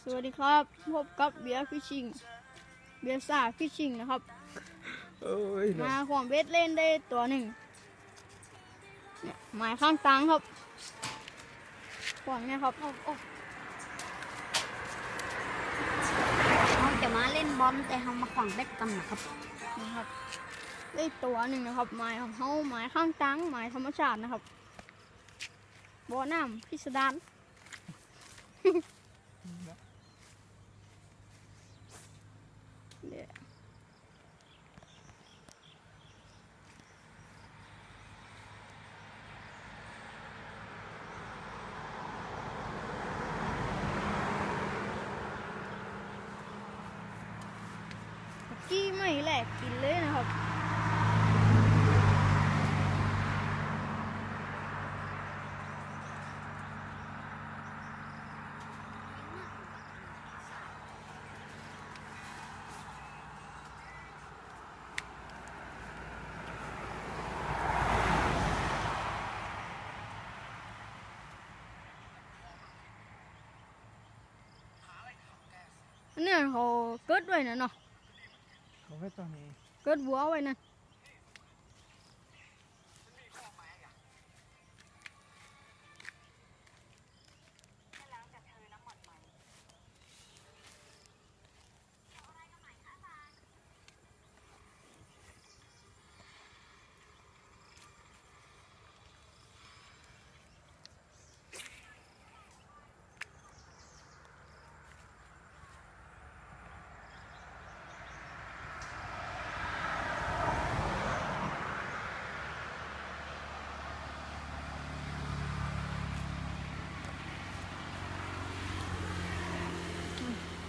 สวัสดีครับพบกับเบียร์ฟิชชิงเบียร์ซ่าฟิชชิงนะครับมาของเบสเล่นได้ตัวหนึ่งเนี่ยหมายข้างตังครับของเนี่ยครับเราจะมาเล่นบอลแต่เรามาขวางเบ็ดกันนะครับนี่ครับได้ตัวหนึ่งนะครับหมายของเขาหมายข้างตังหมายธรรมชาตินะครับบ่อน้ำพิสดารกี้ไม่แหลกกินเลยนะครับเนี่ยเขาเกิดไว้นะเนาะเขาแค่ตัวนี้เกิดวัวไว้นะ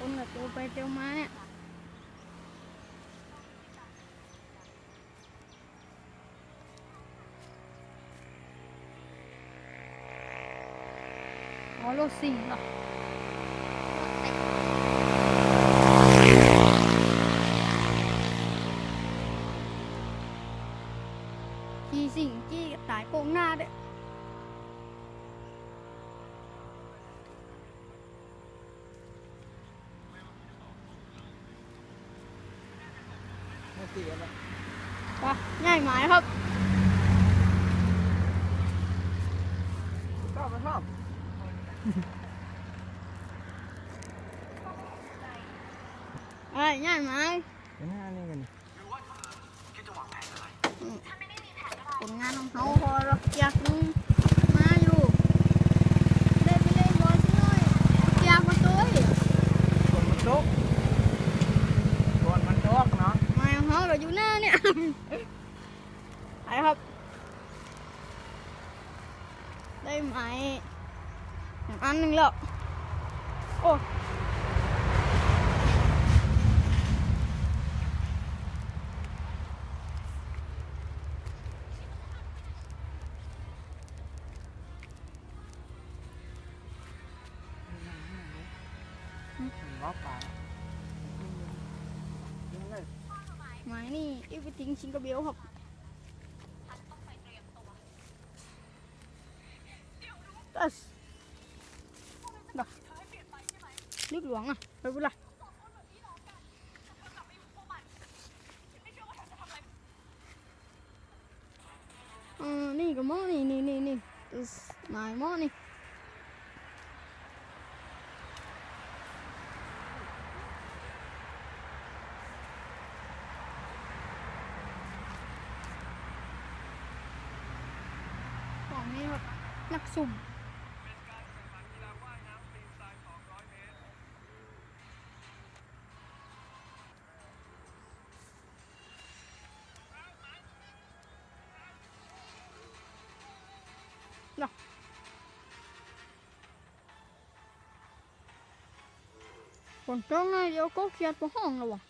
คนกับตัวไปเตียวมาเนี่ยอ๋อรถสี่เหรอขี่สิ่งจี้ตายโกงหน้าด้วยไม่ตีอะไรไปง่ายหมายครับชอบมันชอบง่ายหมายเป็นหน้านี่กันผลงานของเขาพอเราอยากมาอยู่เล่นไปเล่นบอลสักหน่อยอยากมาตัว ฝนมันตกฝนมันตกเนาะมาของเขาเราอยู่หน้าเนี่ยไปครับได้ไหมอันหนึ่งแล้วโอ้ล็อกปากหมายนี่อีฟทิ้งชิงกระเบลครับตัสดักลึกหลวงอ่ะไปบุญละนี่กับหม้อนี่ตัสหมายหม้อนี่ของนี่ครับนักสุ่มฝนตกนะเดี๋ยวก็เครียดไปห้องแล้ววะ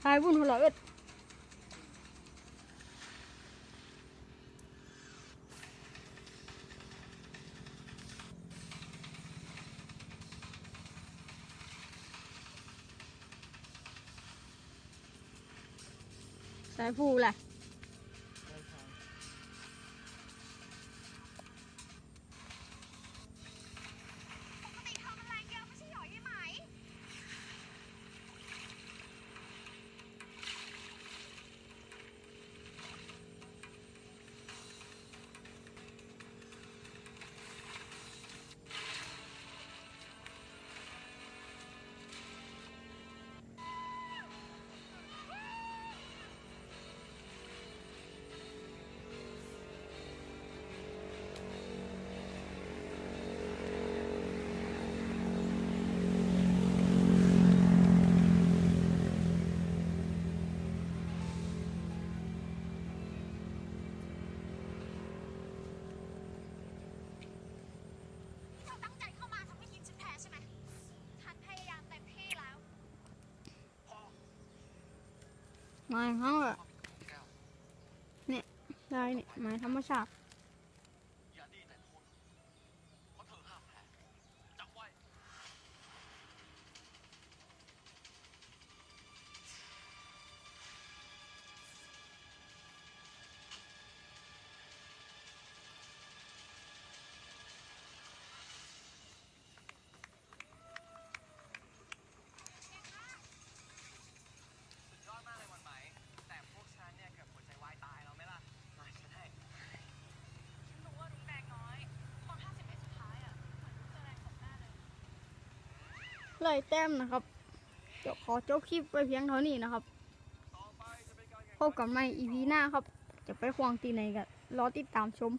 ไอ้บุญหัวเราะ สายผู้แหละไม้เขาอะเนี่ยได้เนี่ยไม้ธรรมชาติไล่แต้มนะครับเดี๋ยวขอจบคลิปไปเพียงเท่านี้นะครับพบกันใหม่ EP หน้าครับจะไปควงตีไหนกันรอติดตามชม